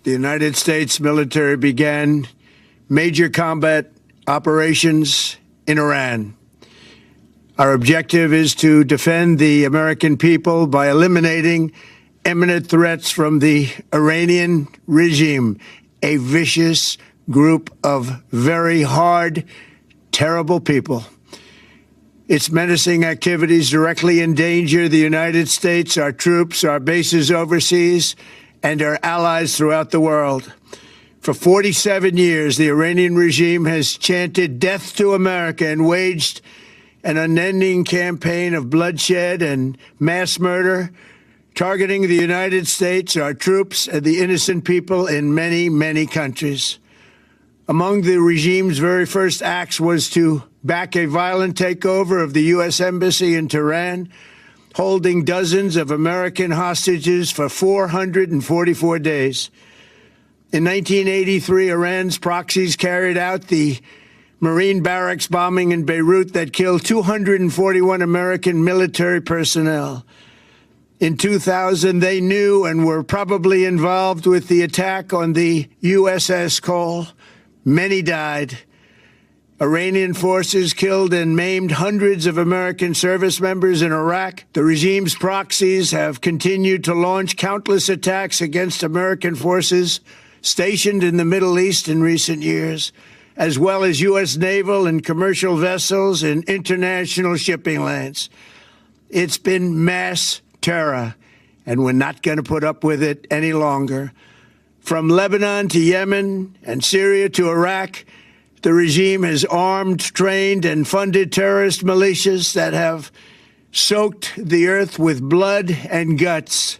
the United States military began major combat operations in Iran. Our objective is to defend the American people by eliminating imminent threats from the Iranian regime, a vicious group of very hard, terrible people. Its menacing activities directly endanger the United States, our troops, our bases overseas, and our allies throughout the world. For 47 years, the Iranian regime has chanted death to America and waged an unending campaign of bloodshed and mass murder, targeting the United States, our troops, and the innocent people in many, many countries. Among the regime's very first acts was to back a violent takeover of the U.S. Embassy in Tehran, holding dozens of American hostages for 444 days. In 1983, Iran's proxies carried out the Marine barracks bombing in Beirut that killed 241 American military personnel. In 2000, they knew and were probably involved with the attack on the USS Cole. Many died. Iranian forces killed and maimed hundreds of American service members in Iraq. The regime's proxies have continued to launch countless attacks against American forces stationed in the Middle East in recent years, as well as U.S. naval and commercial vessels in international shipping lanes. It's been mass terror, and we're not going to put up with it any longer. From Lebanon to Yemen and Syria to Iraq, the regime has armed, trained, and funded terrorist militias that have soaked the earth with blood and guts.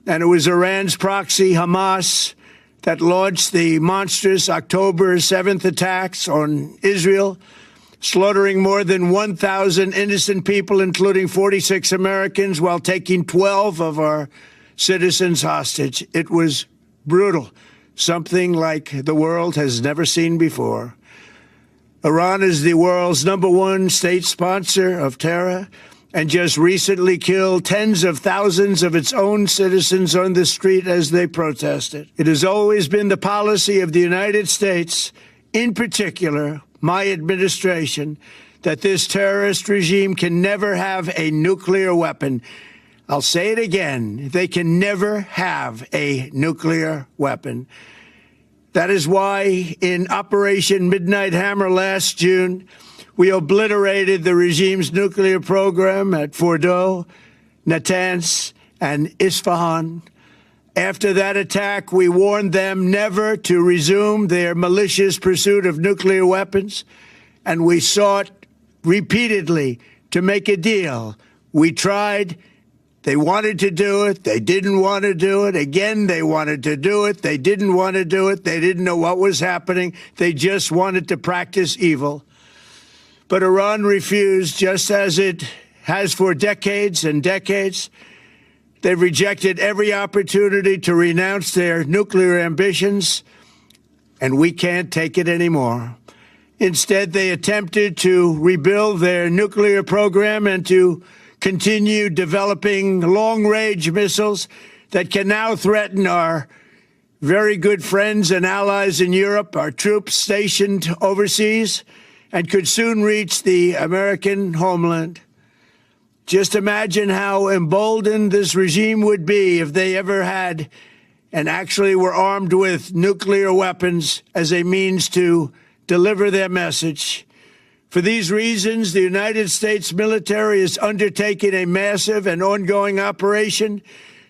And it was Iran's proxy, Hamas, that launched the monstrous October 7th attacks on Israel, slaughtering more than 1,000 innocent people, including 46 Americans, while taking 12 of our citizens hostage. It was brutal, something like the world has never seen before. Iran is the world's #1 state sponsor of terror and just recently killed tens of thousands of its own citizens on the street as they protested. It has always been the policy of the United States, in particular, my administration, that this terrorist regime can never have a nuclear weapon. I'll say it again. They can never have a nuclear weapon. That is why in Operation Midnight Hammer last June, we obliterated the regime's nuclear program at Fordow, Natanz, and Isfahan. After that attack, we warned them never to resume their malicious pursuit of nuclear weapons, and we sought repeatedly to make a deal. We tried. They wanted to do it. They didn't want to do it. Again, they wanted to do it. They didn't want to do it. They didn't know what was happening. They just wanted to practice evil. But Iran refused, just as it has for decades and decades. They've rejected every opportunity to renounce their nuclear ambitions, and we can't take it anymore. Instead, they attempted to rebuild their nuclear program and to continue developing long-range missiles that can now threaten our very good friends and allies in Europe, our troops stationed overseas, and could soon reach the American homeland. Just imagine how emboldened this regime would be if they ever had and actually were armed with nuclear weapons as a means to deliver their message. For these reasons, the United States military is undertaking a massive and ongoing operation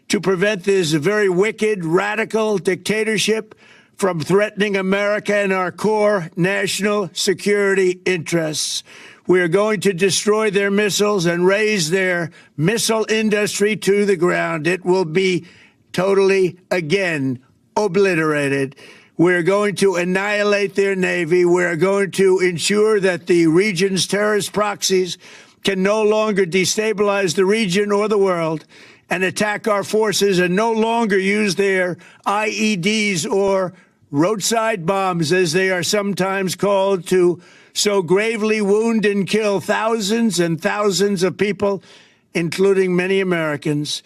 to prevent this very wicked, radical dictatorship from threatening America and our core national security interests. We are going to destroy their missiles and raise their missile industry to the ground. It will be totally, again, obliterated. We're going to annihilate their Navy. We're going to ensure that the region's terrorist proxies can no longer destabilize the region or the world and attack our forces and no longer use their IEDs or roadside bombs, as they are sometimes called, to so gravely wound and kill thousands and thousands of people, including many Americans.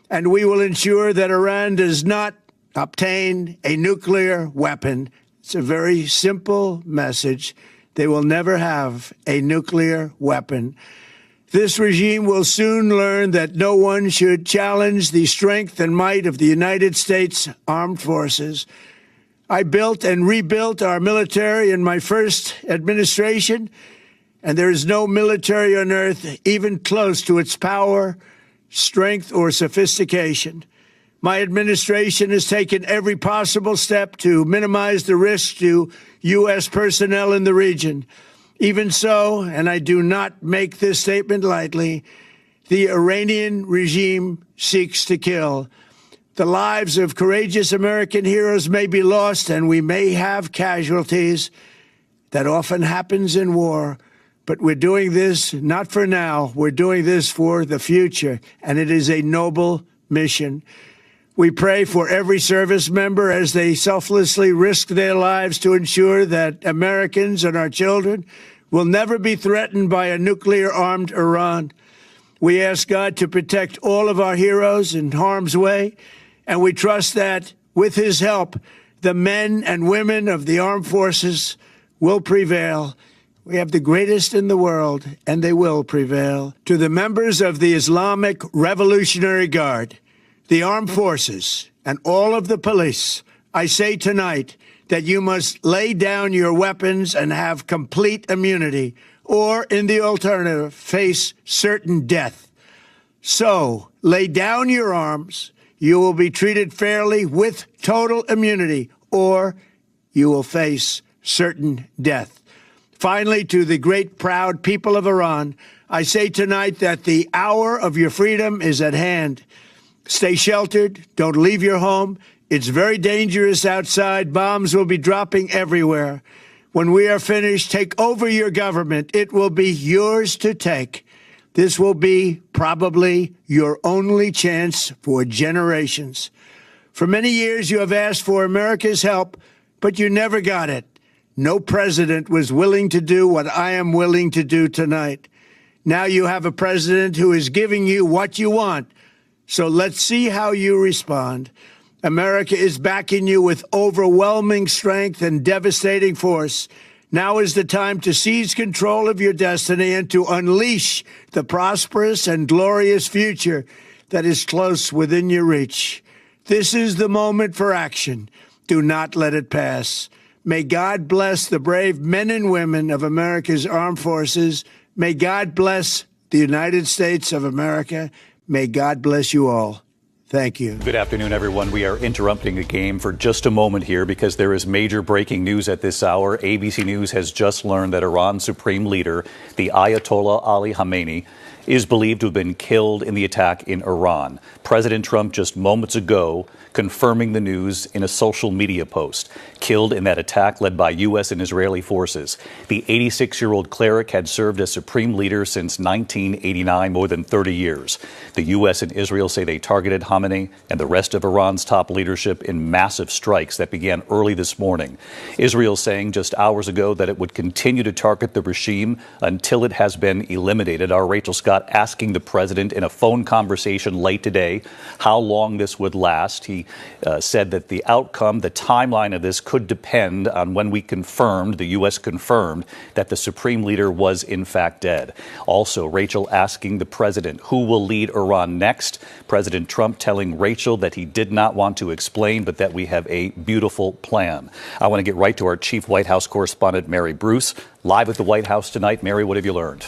And we will ensure that Iran does not obtain a nuclear weapon. It's a very simple message. They will never have a nuclear weapon. This regime will soon learn that no one should challenge the strength and might of the United States Armed Forces. I built and rebuilt our military in my first administration, and there is no military on earth even close to its power, strength, or sophistication. My administration has taken every possible step to minimize the risk to U.S. personnel in the region. Even so, and I do not make this statement lightly, the Iranian regime seeks to kill. The lives of courageous American heroes may be lost, and we may have casualties. That often happens in war. But we're doing this not for now. We're doing this for the future, and it is a noble mission. We pray for every service member as they selflessly risk their lives to ensure that Americans and our children will never be threatened by a nuclear-armed Iran. We ask God to protect all of our heroes in harm's way, and we trust that, with his help, the men and women of the armed forces will prevail. We have the greatest in the world, and they will prevail. To the members of the Islamic Revolutionary Guard, the armed forces, and all of the police, I say tonight that you must lay down your weapons and have complete immunity, or, in the alternative, face certain death. So, lay down your arms. You will be treated fairly with total immunity, or you will face certain death. Finally, to the great, proud people of Iran, I say tonight that the hour of your freedom is at hand. Stay sheltered. Don't leave your home. It's very dangerous outside. Bombs will be dropping everywhere. When we are finished, take over your government. It will be yours to take. This will be probably your only chance for generations. For many years, you have asked for America's help, but you never got it. No president was willing to do what I am willing to do tonight. Now you have a president who is giving you what you want. So let's see how you respond. America is backing you with overwhelming strength and devastating force. Now is the time to seize control of your destiny and to unleash the prosperous and glorious future that is close within your reach. This is the moment for action. Do not let it pass. May God bless the brave men and women of America's armed forces. May God bless the United States of America. May God bless you all. Thank you. Good afternoon, everyone. We are interrupting the game for just a moment here because there is major breaking news at this hour. ABC News has just learned that Iran's supreme leader, the Ayatollah Ali Khamenei, is believed to have been killed in the attack in Iran. President Trump just moments ago confirming the news in a social media post. Killed in that attack led by U.S. and Israeli forces. The 86-year-old cleric had served as supreme leader since 1989, more than 30 years. The U.S. and Israel say they targeted Khamenei and the rest of Iran's top leadership in massive strikes that began early this morning. Israel saying just hours ago that it would continue to target the regime until it has been eliminated. Our Rachel Scott asking the president in a phone conversation late today how long this would last. He said that the outcome, the timeline of this could depend on when we confirmed, the U.S. confirmed, that the supreme leader was in fact dead. Also, Rachel asking the president who will lead Iran next. President Trump telling Rachel that he did not want to explain, but that we have a beautiful plan. I want to get right to our chief White House correspondent, Mary Bruce, live at the White House tonight. Mary, what have you learned?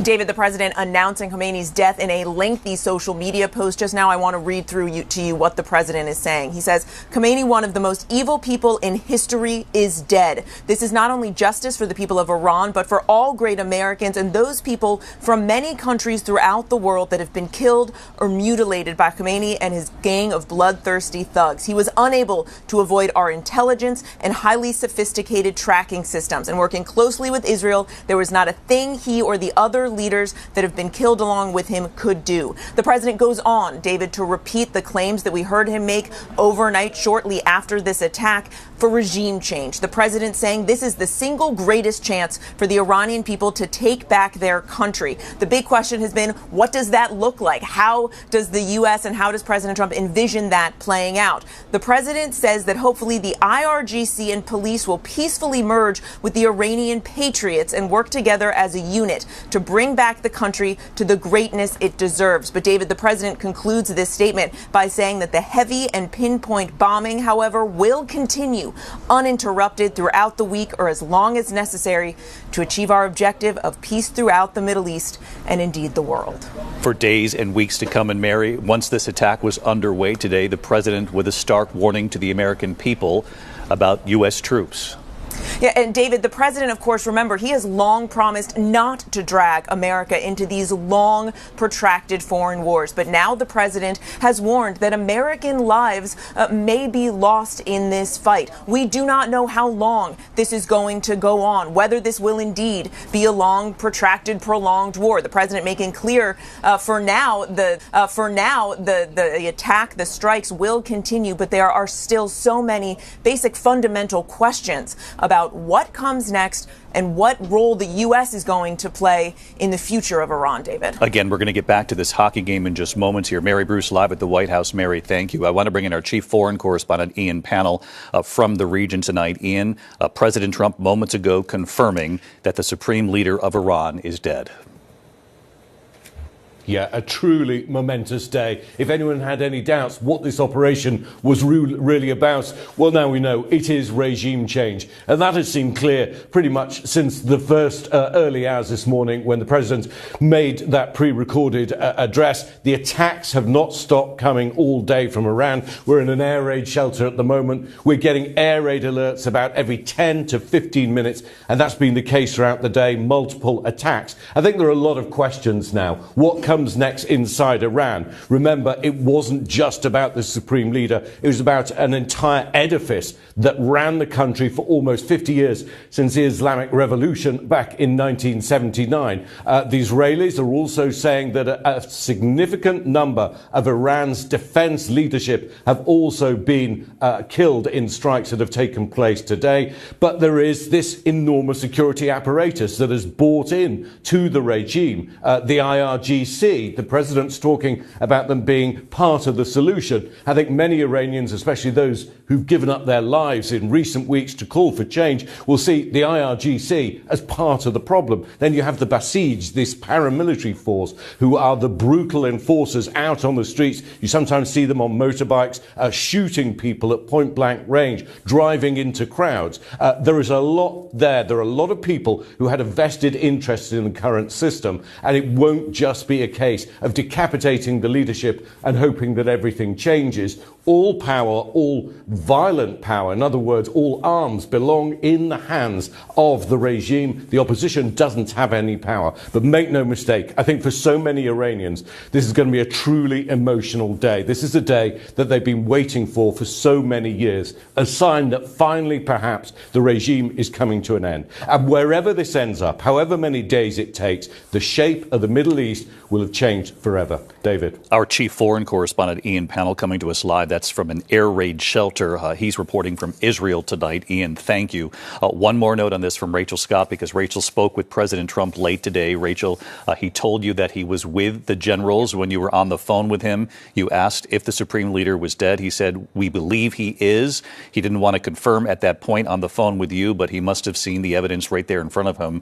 David, the president announcing Khamenei's death in a lengthy social media post. Just now, I want to read through to you what the president is saying. He says, Khamenei, one of the most evil people in history, is dead. This is not only justice for the people of Iran, but for all great Americans and those people from many countries throughout the world that have been killed or mutilated by Khamenei and his gang of bloodthirsty thugs. He was unable to avoid our intelligence and highly sophisticated tracking systems. And working closely with Israel, there was not a thing he or the other other leaders that have been killed along with him could do. The president goes on, David, to repeat the claims that we heard him make overnight shortly after this attack for regime change. The president saying this is the single greatest chance for the Iranian people to take back their country. The big question has been, what does that look like? How does the U.S. and how does President Trump envision that playing out? The president says that hopefully the IRGC and police will peacefully merge with the Iranian patriots and work together as a unit to bring back the country to the greatness it deserves. But David, the president concludes this statement by saying that the heavy and pinpoint bombing, however, will continue uninterrupted throughout the week or as long as necessary to achieve our objective of peace throughout the Middle East and indeed the world. For days and weeks to come, and Mary, once this attack was underway today, the president with a stark warning to the American people about U.S. troops. Yeah, and David, the president, of course, remember, he has long promised not to drag America into these long, protracted foreign wars. But now the president has warned that American lives may be lost in this fight. We do not know how long this is going to go on, whether this will indeed be a long, protracted, prolonged war. The president making clear for now the attack, the strikes will continue, but there are still so many basic fundamental questions about what comes next and what role the U.S. is going to play in the future of Iran, David. Again, we're going to get back to this hockey game in just moments here. Mary Bruce live at the White House. Mary, thank you. I want to bring in our chief foreign correspondent, Ian Pannell, from the region tonight. Ian, President Trump moments ago confirming that the supreme leader of Iran is dead. Yeah, a truly momentous day. If anyone had any doubts what this operation was really about, well, now we know it is regime change. And that has seemed clear pretty much since the first early hours this morning when the president made that pre-recorded address. The attacks have not stopped coming all day from Iran. We're in an air raid shelter at the moment. We're getting air raid alerts about every 10 to 15 minutes. And that's been the case throughout the day, multiple attacks. I think there are a lot of questions now. What comes next inside Iran? Remember, it wasn't just about the supreme leader. It was about an entire edifice that ran the country for almost 50 years since the Islamic Revolution back in 1979. The Israelis are also saying that a significant number of Iran's defense leadership have also been killed in strikes that have taken place today. But there is this enormous security apparatus that has bought in to the regime, the IRGC. The president's talking about them being part of the solution. I think many Iranians, especially those who've given up their lives in recent weeks to call for change, will see the IRGC as part of the problem. Then you have the Basij, this paramilitary force, who are the brutal enforcers out on the streets. You sometimes see them on motorbikes, shooting people at point blank range, driving into crowds. There is a lot there. There are a lot of people who had a vested interest in the current system, and it won't just be a case of decapitating the leadership and hoping that everything changes. All power, all violent power, in other words, all arms belong in the hands of the regime. The opposition doesn't have any power. But make no mistake, I think for so many Iranians, this is going to be a truly emotional day. This is a day that they've been waiting for so many years, a sign that finally, perhaps, the regime is coming to an end. And wherever this ends up, however many days it takes, the shape of the Middle East will have changed forever. David. Our chief foreign correspondent, Ian Pannell, coming to us live. That's from an air raid shelter. He's reporting from Israel tonight. Ian, thank you. One more note on this from Rachel Scott, because Rachel spoke with President Trump late today. Rachel, he told you that he was with the generals when you were on the phone with him. You asked if the supreme leader was dead. He said, "We believe he is." He didn't want to confirm at that point on the phone with you, but he must have seen the evidence right there in front of him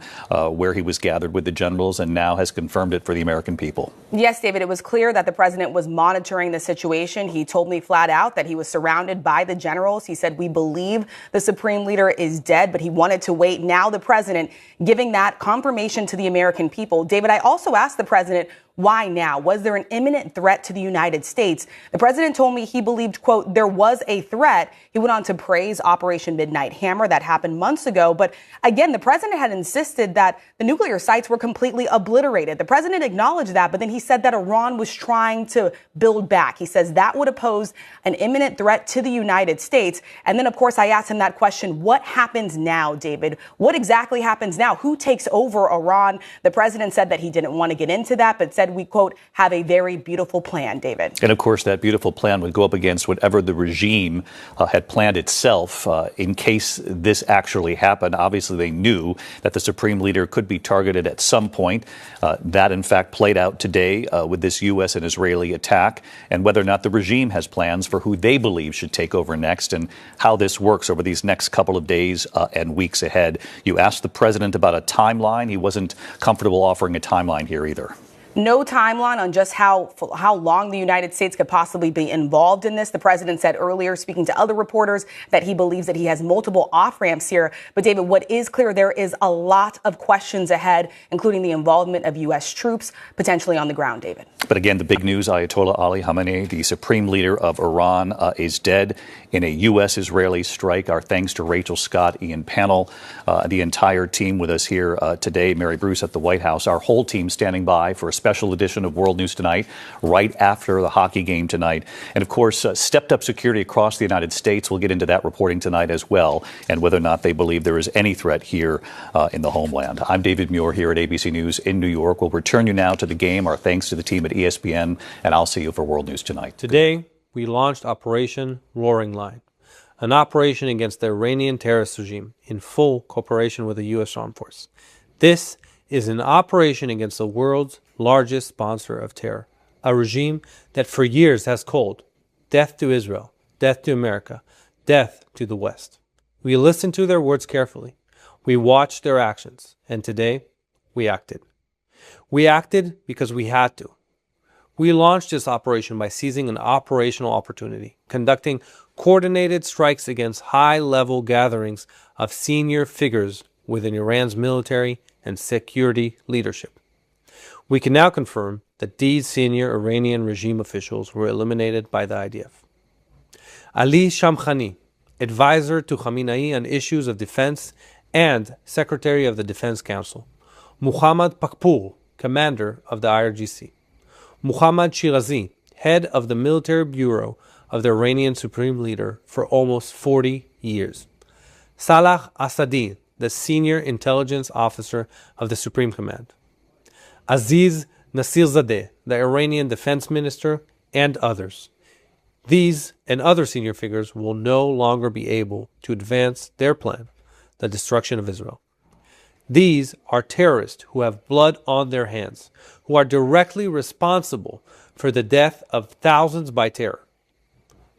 where he was gathered with the generals, and now has confirmed it for the American people. Yes, David, it was clear that the president was monitoring the situation. He told me flat out that he was surrounded by the generals. He said, "We believe the supreme leader is dead," but he wanted to wait. Now the president giving that confirmation to the American people. David, I also asked the president Why now? Was there an imminent threat to the United States? The president told me he believed, quote, there was a threat. He went on to praise Operation Midnight Hammer that happened months ago. But again, the president had insisted that the nuclear sites were completely obliterated. The president acknowledged that, but then he said that Iran was trying to build back. He says that would pose an imminent threat to the United States. And then, of course, I asked him that question. What happens now, David? What exactly happens now? Who takes over Iran? The president said that he didn't want to get into that, but said we, quote, have a very beautiful plan, David. And of course, that beautiful plan would go up against whatever the regime had planned itself in case this actually happened. Obviously, they knew that the supreme leader could be targeted at some point. That, in fact, played out today with this U.S. and Israeli attack, and whether or not the regime has plans for who they believe should take over next and how this works over these next couple of days and weeks ahead. You asked the president about a timeline. He wasn't comfortable offering a timeline here either. No timeline on just how long the United States could possibly be involved in this. The president said earlier, speaking to other reporters, that he believes that he has multiple off-ramps here. But, David, what is clear, there is a lot of questions ahead, including the involvement of U.S. troops potentially on the ground, David. But again, the big news, Ayatollah Ali Khamenei, the supreme leader of Iran, is dead in a U.S.-Israeli strike. Our thanks to Rachel Scott, Ian Pannell, the entire team with us here today, Mary Bruce at the White House, our whole team standing by for a special edition of World News Tonight, right after the hockey game tonight. And, of course, stepped up security across the United States. We'll get into that reporting tonight as well, and whether or not they believe there is any threat here in the homeland. I'm David Muir here at ABC News in New York. We'll return you now to the game. Our thanks to the team at ESPN, and I'll see you for World News Tonight. Today, we launched Operation Roaring Lion, an operation against the Iranian terrorist regime in full cooperation with the U.S. Armed Forces. This is an operation against the world's largest sponsor of terror, a regime that for years has called death to Israel, death to America, death to the West. We listened to their words carefully. We watched their actions, and today we acted. We acted because we had to. We launched this operation by seizing an operational opportunity, conducting coordinated strikes against high-level gatherings of senior figures within Iran's military and security leadership. We can now confirm that these senior Iranian regime officials were eliminated by the IDF. Ali Shamkhani, advisor to Khamenei on issues of defense and secretary of the Defense Council. Muhammad Pakpour, commander of the IRGC. Muhammad Shirazi, head of the military bureau of the Iranian supreme leader for almost 40 years. Salah Asadi, the senior intelligence officer of the Supreme Command. Aziz Nasirzadeh, the Iranian defense minister, and others. These and other senior figures will no longer be able to advance their plan, the destruction of Israel. These are terrorists who have blood on their hands, who are directly responsible for the death of thousands by terror.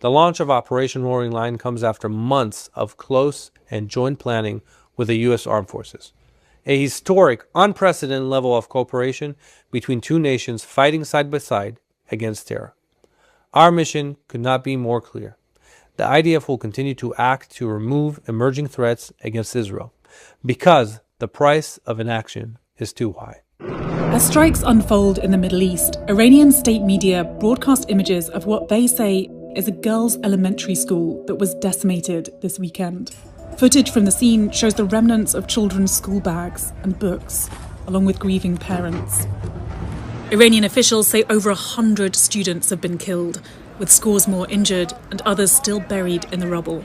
The launch of Operation Roaring Lion comes after months of close and joint planning with the U.S. Armed Forces. A historic, unprecedented level of cooperation between two nations fighting side by side against terror. Our mission could not be more clear. The IDF will continue to act to remove emerging threats against Israel because the price of inaction is too high. As strikes unfold in the Middle East, Iranian state media broadcast images of what they say is a girls' elementary school that was decimated this weekend. Footage from the scene shows the remnants of children's school bags and books, along with grieving parents. Iranian officials say over 100 students have been killed, with scores more injured and others still buried in the rubble.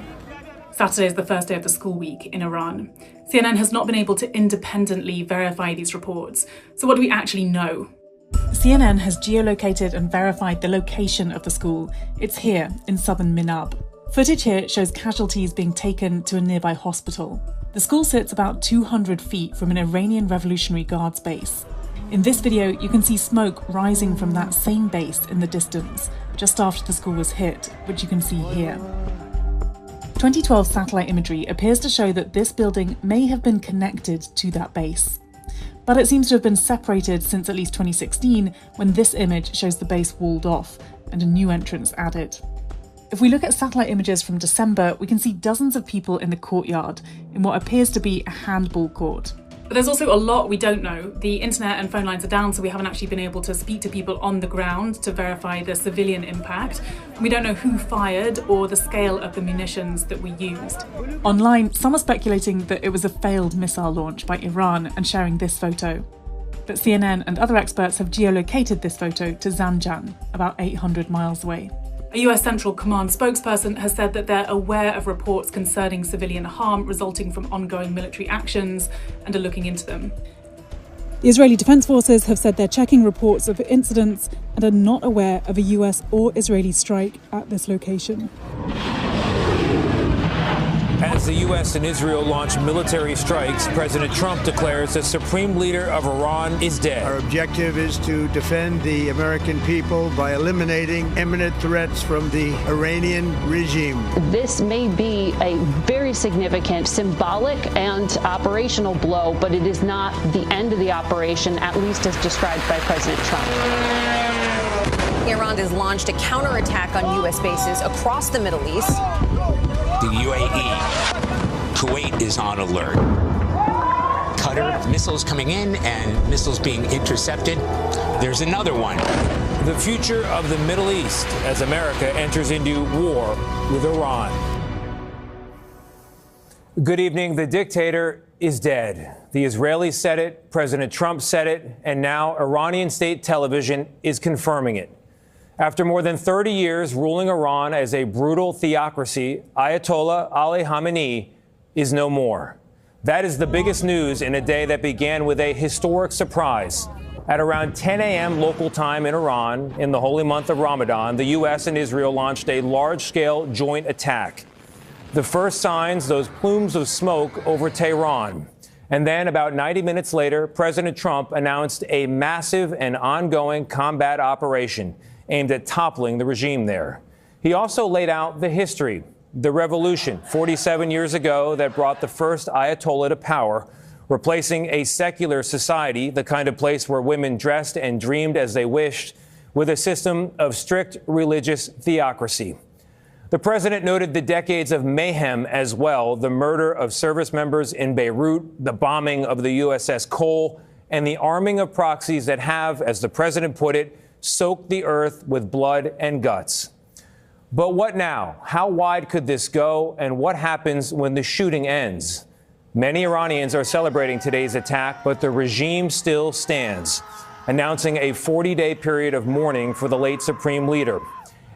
Saturday is the first day of the school week in Iran. CNN has not been able to independently verify these reports. So what do we actually know? CNN has geolocated and verified the location of the school. It's here in southern Minab. Footage here shows casualties being taken to a nearby hospital. The school sits about 200 feet from an Iranian Revolutionary Guards base. In this video, you can see smoke rising from that same base in the distance, just after the school was hit, which you can see here. 2012 satellite imagery appears to show that this building may have been connected to that base. But it seems to have been separated since at least 2016, when this image shows the base walled off and a new entrance added. If we look at satellite images from December, we can see dozens of people in the courtyard in what appears to be a handball court. But there's also a lot we don't know. The internet and phone lines are down, so we haven't actually been able to speak to people on the ground to verify the civilian impact. We don't know who fired or the scale of the munitions that we used. Online, some are speculating that it was a failed missile launch by Iran and sharing this photo. But CNN and other experts have geolocated this photo to Zanjan, about 800 miles away. A US Central Command spokesperson has said that they're aware of reports concerning civilian harm resulting from ongoing military actions and are looking into them. The Israeli Defense Forces have said they're checking reports of incidents and are not aware of a US or Israeli strike at this location. As the U.S. and Israel launch military strikes, President Trump declares the supreme leader of Iran is dead. Our objective is to defend the American people by eliminating imminent threats from the Iranian regime. This may be a very significant symbolic and operational blow, but it is not the end of the operation, at least as described by President Trump. Iran has launched a counterattack on U.S. bases across the Middle East. The UAE, Kuwait is on alert. Qatar, missiles coming in and missiles being intercepted. There's another one. The future of the Middle East as America enters into war with Iran. Good evening. The dictator is dead. The Israelis said it, President Trump said it, and now Iranian state television is confirming it. After more than 30 years ruling Iran as a brutal theocracy, Ayatollah Ali Khamenei is no more. That is the biggest news in a day that began with a historic surprise. At around 10 a.m. local time in Iran, in the holy month of Ramadan, the U.S. and Israel launched a large-scale joint attack. The first signs, those plumes of smoke over Tehran. And then about 90 minutes later, President Trump announced a massive and ongoing combat operation aimed at toppling the regime there. He also laid out the history, the revolution 47 years ago that brought the first Ayatollah to power, replacing a secular society, the kind of place where women dressed and dreamed as they wished, with a system of strict religious theocracy. The president noted the decades of mayhem as well, the murder of service members in Beirut, the bombing of the USS Cole, and the arming of proxies that have, as the president put it, soaked the earth with blood and guts. But what now? How wide could this go? And what happens when the shooting ends? Many Iranians are celebrating today's attack, but the regime still stands, announcing a 40-day period of mourning for the late supreme leader.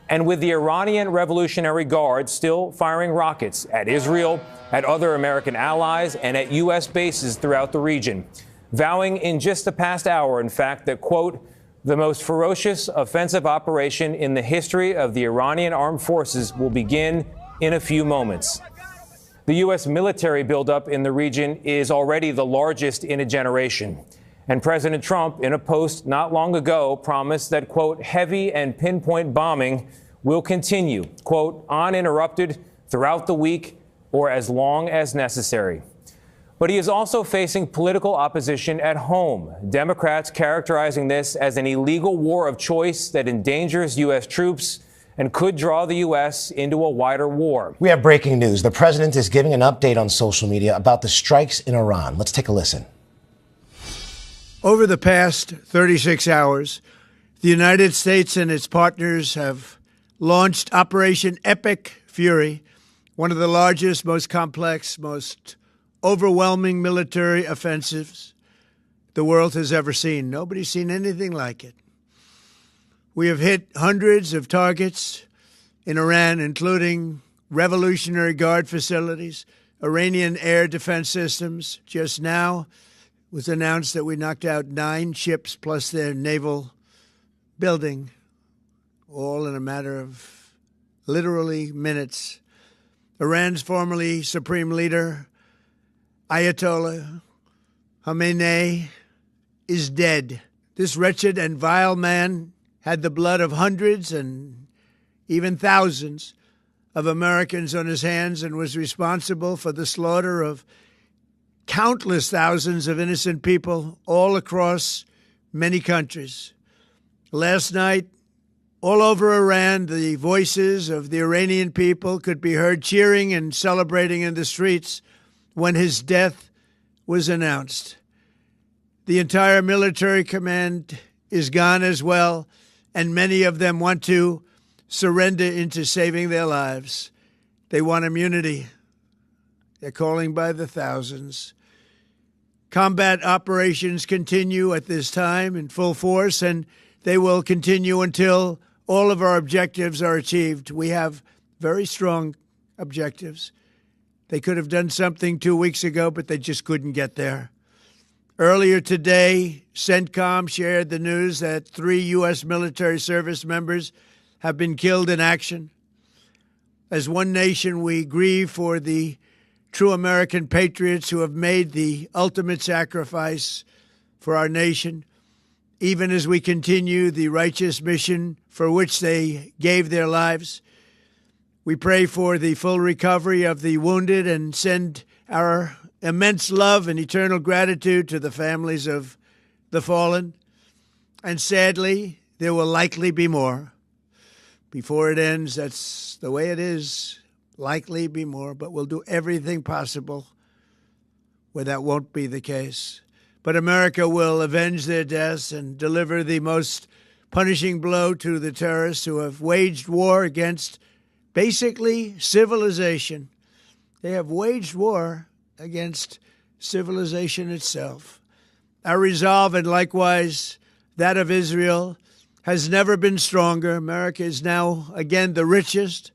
And with the Iranian Revolutionary Guard still firing rockets at Israel, at other American allies, and at U.S. bases throughout the region, vowing in just the past hour, in fact, that, quote, the most ferocious offensive operation in the history of the Iranian armed forces will begin in a few moments. The U.S. military buildup in the region is already the largest in a generation. And President Trump, in a post not long ago, promised that, quote, heavy and pinpoint bombing will continue, quote, uninterrupted throughout the week or as long as necessary. But he is also facing political opposition at home. Democrats characterizing this as an illegal war of choice that endangers U.S. troops and could draw the U.S. into a wider war. We have breaking news. The president is giving an update on social media about the strikes in Iran. Let's take a listen. Over the past 36 hours, the United States and its partners have launched Operation Epic Fury, one of the largest, most complex, most overwhelming military offensives the world has ever seen. Nobody's seen anything like it. We have hit hundreds of targets in Iran, including Revolutionary Guard facilities, Iranian air defense systems. Just now it was announced that we knocked out 9 ships plus their naval building, all in a matter of literally minutes. Iran's formerly supreme leader, Ayatollah Khamenei, is dead. This wretched and vile man had the blood of hundreds and even thousands of Americans on his hands and was responsible for the slaughter of countless thousands of innocent people all across many countries. Last night, all over Iran, the voices of the Iranian people could be heard cheering and celebrating in the streets when his death was announced. The entire military command is gone as well, and many of them want to surrender into saving their lives. They want immunity. They're calling by the thousands. Combat operations continue at this time in full force, and they will continue until all of our objectives are achieved. We have very strong objectives. They could have done something 2 weeks ago, but they just couldn't get there. Earlier today, CENTCOM shared the news that 3 U.S. military service members have been killed in action. As one nation, we grieve for the true American patriots who have made the ultimate sacrifice for our nation, even as we continue the righteous mission for which they gave their lives. We pray for the full recovery of the wounded and send our immense love and eternal gratitude to the families of the fallen. And sadly, there will likely be more. Before it ends, that's the way it is. Likely be more, but we'll do everything possible where that won't be the case. But America will avenge their deaths and deliver the most punishing blow to the terrorists who have waged war against basically civilization. They have waged war against civilization itself. Our resolve, and likewise that of Israel, has never been stronger. America is now again the richest,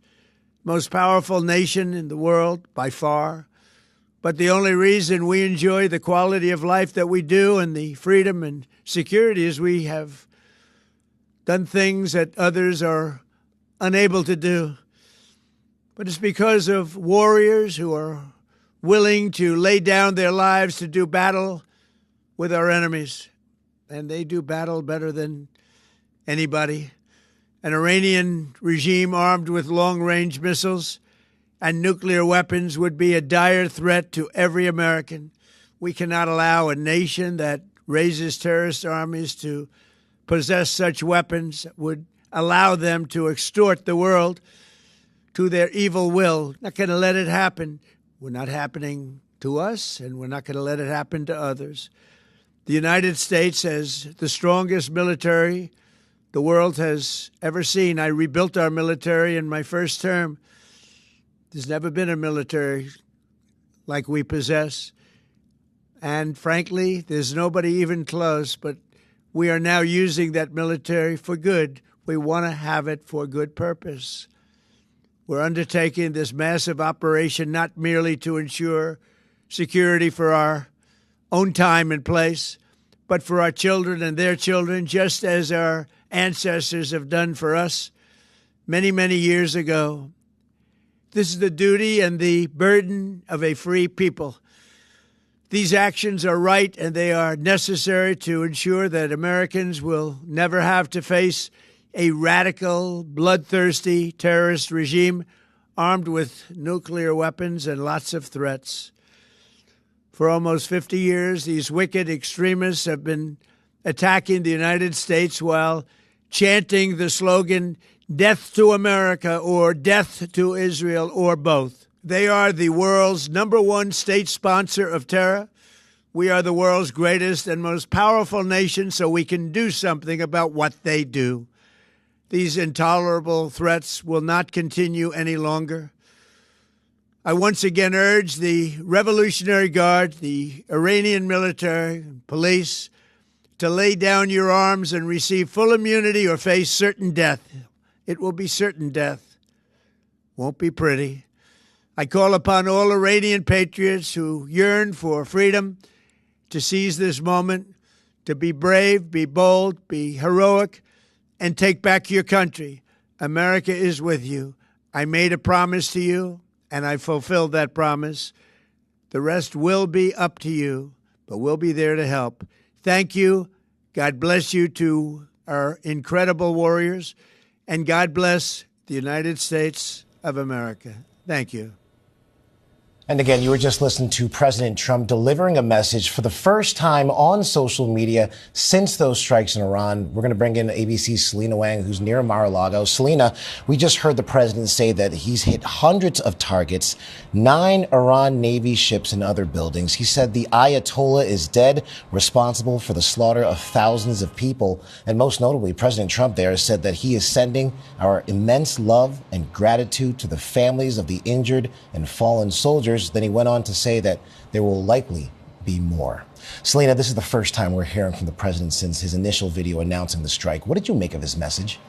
most powerful nation in the world by far. But the only reason we enjoy the quality of life that we do and the freedom and security is we have done things that others are unable to do. But it's because of warriors who are willing to lay down their lives to do battle with our enemies. And they do battle better than anybody. An Iranian regime armed with long-range missiles and nuclear weapons would be a dire threat to every American. We cannot allow a nation that raises terrorist armies to possess such weapons that would allow them to extort the world to their evil will. Not going to let it happen. We're not happening to us, and we're not going to let it happen to others. The United States has the strongest military the world has ever seen. I rebuilt our military in my first term. There's never been a military like we possess. And frankly, there's nobody even close, but we are now using that military for good. We want to have it for good purpose. We're undertaking this massive operation not merely to ensure security for our own time and place, but for our children and their children, just as our ancestors have done for us many, many years ago. This is the duty and the burden of a free people. These actions are right and they are necessary to ensure that Americans will never have to face a radical, bloodthirsty terrorist regime armed with nuclear weapons and lots of threats. For almost 50 years, these wicked extremists have been attacking the United States while chanting the slogan, "Death to America" or "Death to Israel," or both. They are the world's #1 state sponsor of terror. We are the world's greatest and most powerful nation, so we can do something about what they do. These intolerable threats will not continue any longer. I once again urge the Revolutionary Guard, the Iranian military, and police to lay down your arms and receive full immunity or face certain death. It will be certain death. Won't be pretty. I call upon all Iranian patriots who yearn for freedom to seize this moment, to be brave, be bold, be heroic, and take back your country. America is with you. I made a promise to you, and I fulfilled that promise. The rest will be up to you, but we'll be there to help. Thank you. God bless you to our incredible warriors, and God bless the United States of America. Thank you. And again, you were just listening to President Trump delivering a message for the first time on social media since those strikes in Iran. We're going to bring in ABC's Selena Wang, who's near Mar-a-Lago. Selena, we just heard the president say that he's hit hundreds of targets, 9 Iran Navy ships and other buildings. He said the Ayatollah is dead, responsible for the slaughter of thousands of people. And most notably, President Trump there said that he is sending our immense love and gratitude to the families of the injured and fallen soldiers. Then he went on to say that there will likely be more. Selena, this is the first time we're hearing from the president since his initial video announcing the strike. What did you make of his message?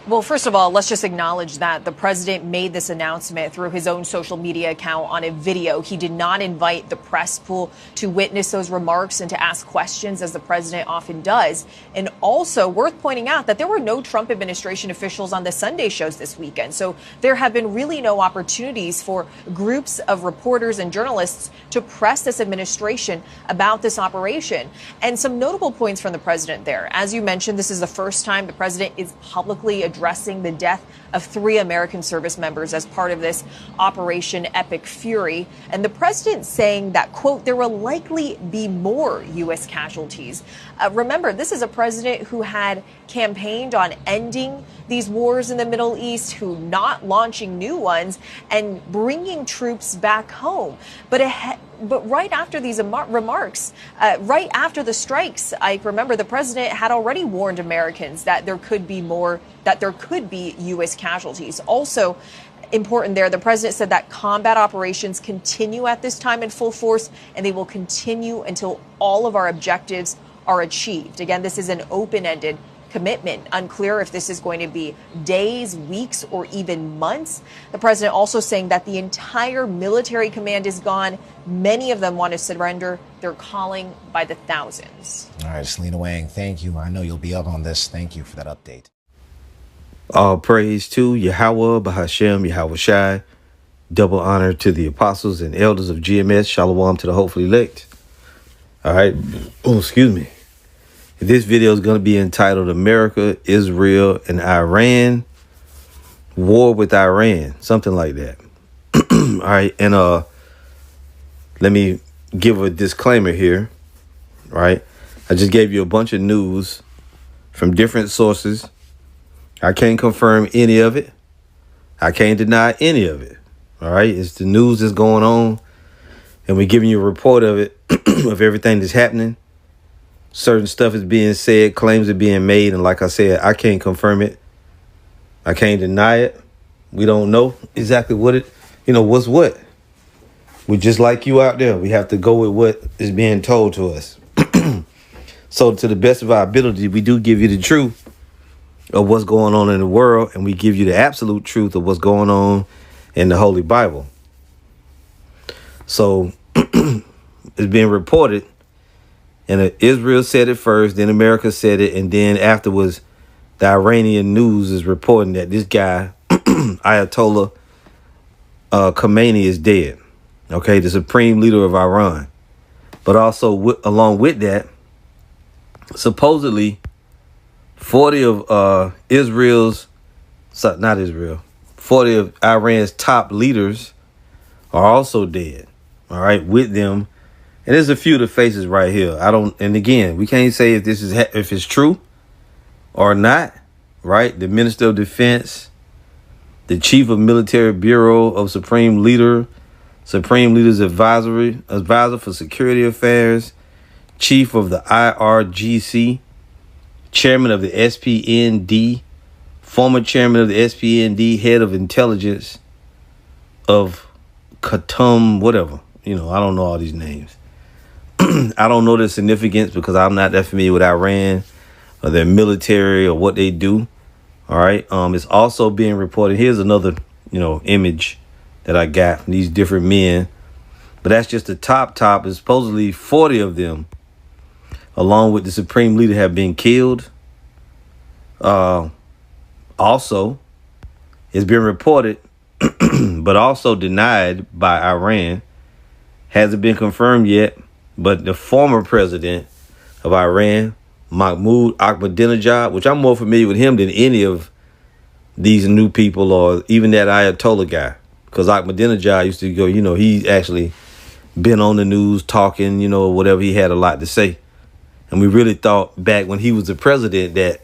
Well, first of all, let's just acknowledge that the president made this announcement through his own social media account on a video. He did not invite the press pool to witness those remarks and to ask questions, as the president often does. And also worth pointing out that there were no Trump administration officials on the Sunday shows this weekend. So there have been really no opportunities for groups of reporters and journalists to press this administration about this operation. And some notable points from the president there. As you mentioned, this is the first time the president is publicly addressing the death of 3 American service members as part of this Operation Epic Fury. And the president saying that, quote, there will likely be more U.S. casualties. Remember, this is a president who had campaigned on ending these wars in the Middle East, who not launching new ones and bringing troops back home. But right after these remarks, right after the strikes, I remember the president had already warned Americans that there could be more, that there could be U.S. casualties. Also important there, the president said that combat operations continue at this time in full force, and they will continue until all of our objectives are achieved. Again, this is an open-ended commitment. Unclear if this is going to be days, weeks, or even months. The president also saying that the entire military command is gone. Many of them want to surrender. They're calling by the thousands. All right, Selena Wang, thank you. I know you'll be up on this. Thank you for that update. All praise to YAHAWAH, BAHASHAM, YAHAWASHI. Double honor to the apostles and elders of GMS. Shalom to the hopefully elect. All right. Oh, excuse me. This video is going to be entitled America, Israel, and Iran. War with Iran. Something like that. All right. And let me give a disclaimer here. All right. I just gave you a bunch of news from different sources. I can't confirm any of it. I can't deny any of it. All right. It's the news that's going on. And we're giving you a report of it, of everything that's happening. Certain stuff is being said, claims are being made. And like I said, I can't confirm it. I can't deny it. We don't know exactly what what's what. We're just like you out there. We have to go with what is being told to us. So to the best of our ability, we do give you the truth of what's going on in the world. And we give you the absolute truth of what's going on in the Holy Bible. So it's being reported. And Israel said it first, then America said it, and then afterwards, the Iranian news is reporting that this guy, Ayatollah Khamenei, is dead. Okay, the supreme leader of Iran. But also, along with that, supposedly 40 of 40 of Iran's top leaders are also dead. All right, with them. And there's a few of the faces right here. And again, we can't say if if it's true or not, right? The Minister of Defense, the Chief of Military Bureau of Supreme Leader's Advisor for Security Affairs, Chief of the IRGC, Chairman of the SPND, former Chairman of the SPND, Head of Intelligence of Khatam, whatever. I don't know all these names. I don't know the significance because I'm not that familiar with Iran or their military or what they do. All right. It's also being reported. Here's another, image that I got from these different men. But that's just the top. Is supposedly 40 of them, along with the supreme leader, have been killed. Also, it's been reported, but also denied by Iran. Hasn't been confirmed yet. But the former president of Iran, Mahmoud Ahmadinejad, which I'm more familiar with him than any of these new people or even that Ayatollah guy, because Ahmadinejad used to go, he actually been on the news talking, whatever. He had a lot to say. And we really thought back when he was the president that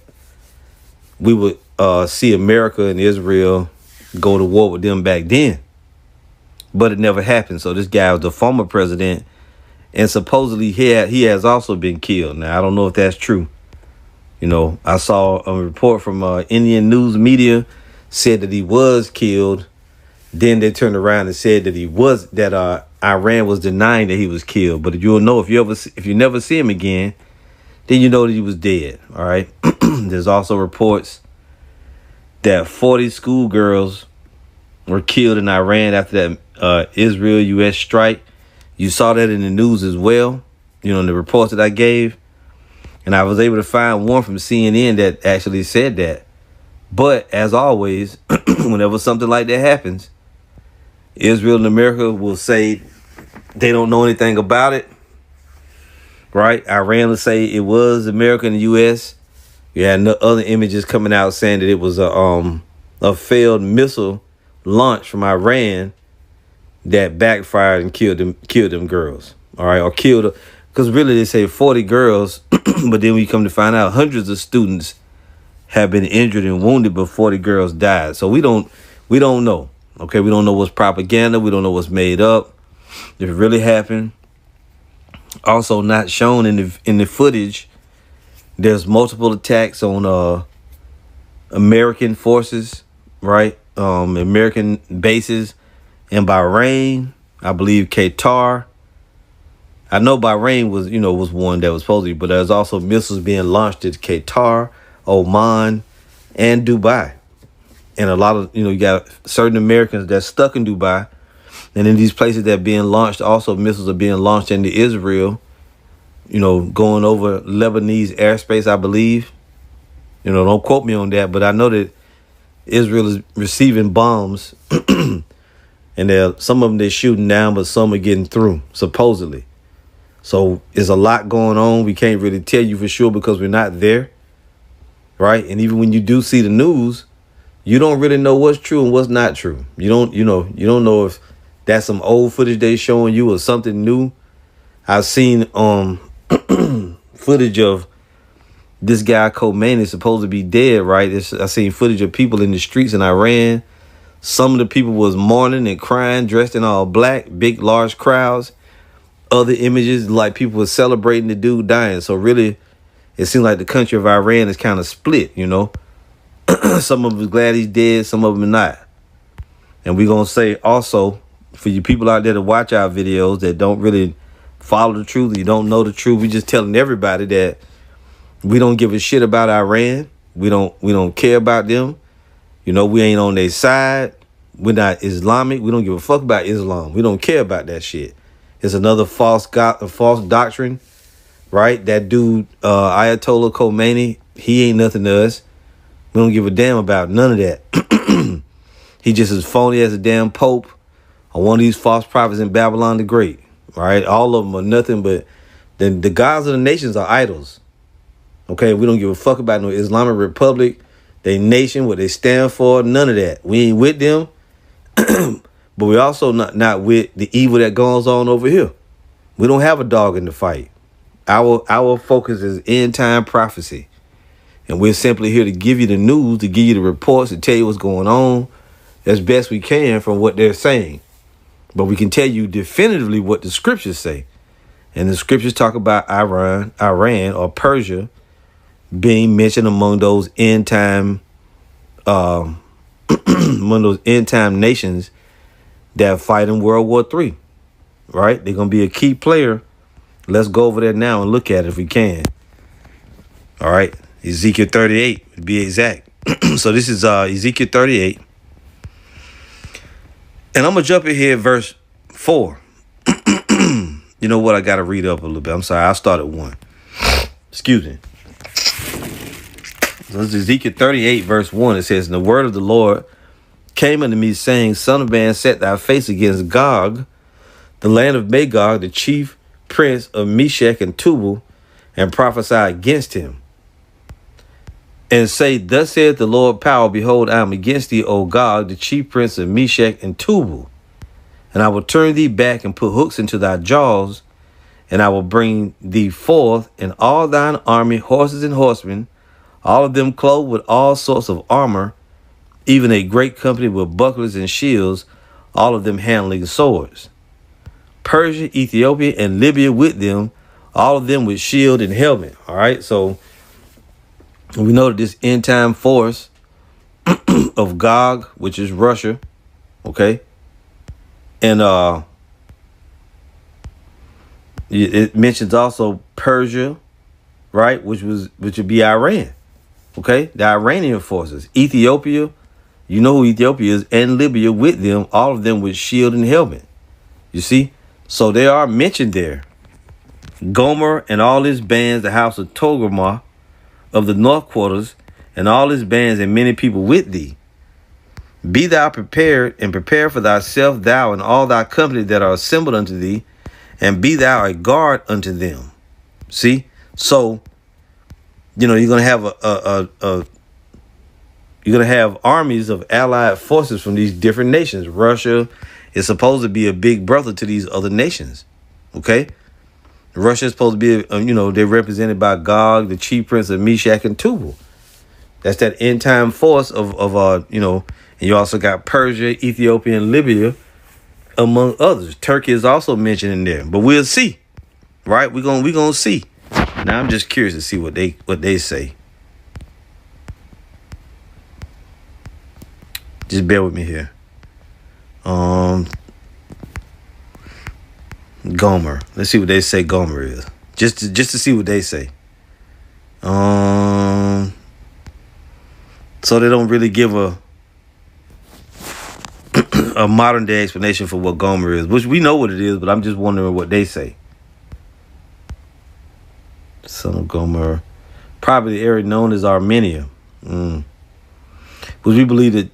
we would see America and Israel go to war with them back then. But it never happened. So this guy was the former president, and supposedly he has also been killed. Now, I don't know if that's true. I saw a report from Indian news media said that he was killed. Then they turned around and said that Iran was denying that he was killed. But you'll know if you never see him again, then you know that he was dead. All right. There's also reports that 40 schoolgirls were killed in Iran after that Israel-U.S. strike. You saw that in the news as well, in the reports that I gave. And I was able to find one from CNN that actually said that. But as always, whenever something like that happens, Israel and America will say they don't know anything about it. Right? Iran will say it was America and the U.S. You had other images coming out saying that it was a failed missile launch from Iran that backfired and killed them girls. All right, or killed, because really they say 40 girls, but then we come to find out hundreds of students have been injured and wounded, but 40 girls died. So we don't know. Okay, we don't know what's propaganda. We don't know what's made up. If it really happened. Also not shown in the footage, there's multiple attacks on American forces, right? American bases in Bahrain, I believe Qatar. I know Bahrain was one that was supposed to be, but there's also missiles being launched at Qatar, Oman, and Dubai. And a lot of, you got certain Americans that's stuck in Dubai. And in these places that are being launched, also missiles are being launched into Israel, going over Lebanese airspace, I believe. Don't quote me on that, but I know that Israel is receiving bombs and some of them they're shooting down, but some are getting through, supposedly. So there's a lot going on. We can't really tell you for sure because we're not there. Right. And even when you do see the news, you don't really know what's true and what's not true. You don't know if that's some old footage they showing you or something new. I've seen footage of this guy Khomeini supposed to be dead, right? I've seen footage of people in the streets in Iran. Some of the people was mourning and crying, dressed in all black, big, large crowds. Other images, like people were celebrating the dude dying. So really, it seems like the country of Iran is kind of split, Some of them are glad he's dead, some of them are not. And we're going to say also, for you people out there to watch our videos that don't really follow the truth, you don't know the truth, we just telling everybody that we don't give a shit about Iran. We don't care about them. We ain't on their side. We're not Islamic. We don't give a fuck about Islam. We don't care about that shit. It's another false doctrine, right? That dude, Ayatollah Khomeini, he ain't nothing to us. We don't give a damn about none of that. He just as phony as a damn pope or one of these false prophets in Babylon the Great, right? All of them are nothing but the gods of the nations are idols. Okay, we don't give a fuck about no Islamic Republic, they nation, what they stand for, none of that. We ain't with them, but we also not with the evil that goes on over here. We don't have a dog in the fight. Our focus is end time prophecy. And we're simply here to give you the news, to give you the reports, to tell you what's going on as best we can from what they're saying. But we can tell you definitively what the scriptures say. And the scriptures talk about Iran or Persia being mentioned among those end time nations that fight in World War III. Right? They're going to be a key player. Let's go over there now and look at it if we can. All right. Ezekiel 38 to be exact. So this is Ezekiel 38. And I'm going to jump in here at verse 4. You know what? I got to read up a little bit. I'm sorry. I'll start at 1. Excuse me. So this is Ezekiel 38 verse 1. It says, "And the word of the Lord came unto me, saying, Son of man, set thy face against Gog, the land of Magog, the chief prince of Meshech and Tubal, and prophesy against him. and say, thus saith the Lord power, behold, I am against thee, O Gog, the chief prince of Meshach and Tubal. And I will turn thee back and put hooks into thy jaws, and I will bring thee forth and all thine army, horses and horsemen, all of them clothed with all sorts of armor, even a great company with bucklers and shields, all of them handling swords. Persia, Ethiopia, and Libya with them, all of them with shield and helmet. All right, so we know that this end time force of Gog, which is Russia, okay, and it mentions also Persia, right, which would be Iran, okay, the Iranian forces, Ethiopia, you know who Ethiopia is, and Libya with them, all of them with shield and helmet. You see, so they are mentioned there. Gomer and all his bands, the house of Togarmah of the north quarters, and all his bands and many people with thee. Be thou prepared, and prepare for thyself, thou and all thy company that are assembled unto thee, and be thou a guard unto them. See, so you're gonna have you're gonna have armies of allied forces from these different nations. Russia is supposed to be a big brother to these other nations. Okay, Russia is supposed to be, they're represented by Gog, the chief prince of Meshach and Tubal. That's that end time force of and you also got Persia, Ethiopia, and Libya, among others. Turkey is also mentioned in there, but we'll see, right? We're gonna see. Now I'm just curious to see what they say. Just bear with me here. Gomer. Let's see what they say Gomer is. Just to see what they say. So they don't really give a modern day explanation for what Gomer is, which we know what it is, but I'm just wondering what they say. Son of Gomer, probably the area known as Armenia. Because we believe that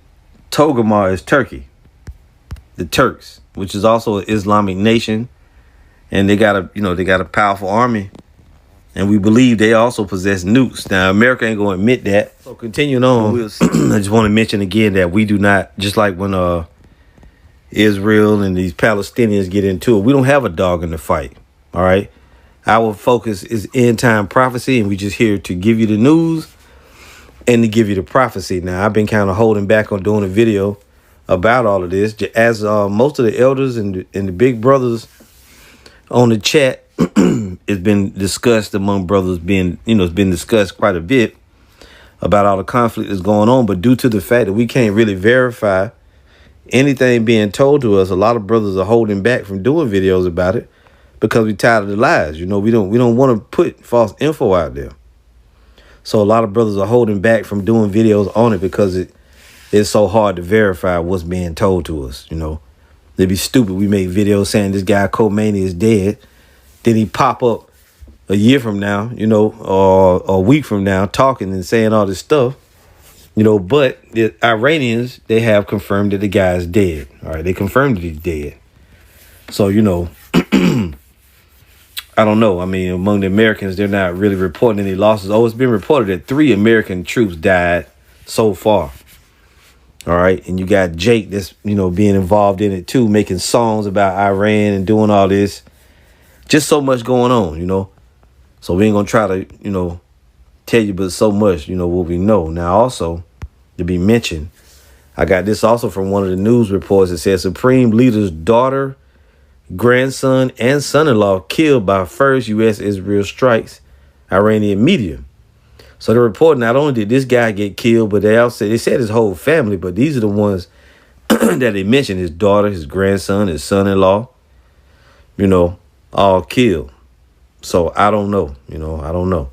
Togarmah is Turkey, the Turks, which is also an Islamic nation, and they got a powerful army, and we believe they also possess nukes. Now America ain't gonna admit that. So continuing on, I just want to mention again that we do not, just like when Israel and these Palestinians get into it, we don't have a dog in the fight. All right, our focus is end time prophecy, and we just here to give you the news and to give you the prophecy. Now, I've been kind of holding back on doing a video about all of this, as most of the elders and the big brothers on the chat, it's been discussed among brothers, it's been discussed quite a bit about all the conflict that's going on. But due to the fact that we can't really verify anything being told to us, a lot of brothers are holding back from doing videos about it because we're tired of the lies. We don't want to put false info out there. So a lot of brothers are holding back from doing videos on it because it's so hard to verify what's being told to us. They'd be stupid. We make videos saying this guy Khomeini is dead. Then he pop up a year from now, or a week from now, talking and saying all this stuff. But the Iranians, they have confirmed that the guy is dead. All right, they confirmed that he's dead. So, I don't know. I mean, among the Americans, they're not really reporting any losses. Oh, it's been reported that 3 American troops died so far. All right. And you got Jake that's, being involved in it, too, making songs about Iran and doing all this. Just so much going on, So we ain't going to try to, tell you but so much, what we know. Now, also, to be mentioned, I got this also from one of the news reports that says Supreme Leader's daughter, grandson, and son-in-law killed by first U.S.-Israel strikes, Iranian media. So the report, not only did this guy get killed, but they said his whole family, but these are the ones that they mentioned: his daughter, his grandson, his son-in-law, all killed. So I don't know, I don't know.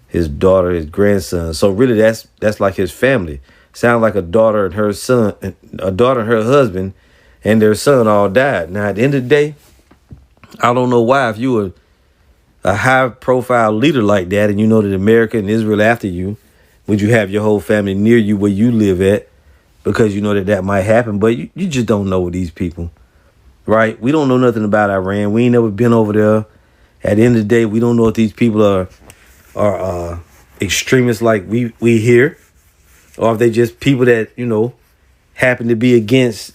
His daughter, his grandson. So really that's like his family. Sounds like a daughter and her son, a daughter and her husband, and their son all died. Now, at the end of the day, I don't know why, if you were a high-profile leader like that and you know that America and Israel after you, would you have your whole family near you where you live at? Because you know that might happen, but you just don't know these people, right? We don't know nothing about Iran. We ain't never been over there. At the end of the day, we don't know if these people are extremists like we hear, or if they just people that, you know, happen to be against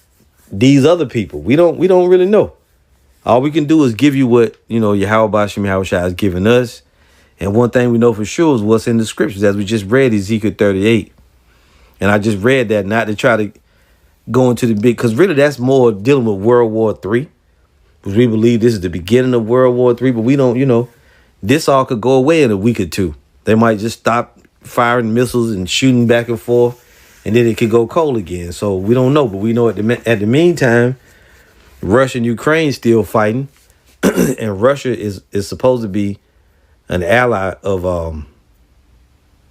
these other people. We don't really know. All we can do is give you what, you know, YAHAWASHI has given us. And one thing we know for sure is what's in the scriptures, as we just read Ezekiel 38. And I just read that not to try to go into the big, because really that's more dealing with World War III. Because we believe this is the beginning of World War III, but we don't, you know, this all could go away in a week or two. They might just stop firing missiles and shooting back and forth, and then it could go cold again. So we don't know, but we know at the meantime, Russia and Ukraine still fighting, and Russia is supposed to be an ally of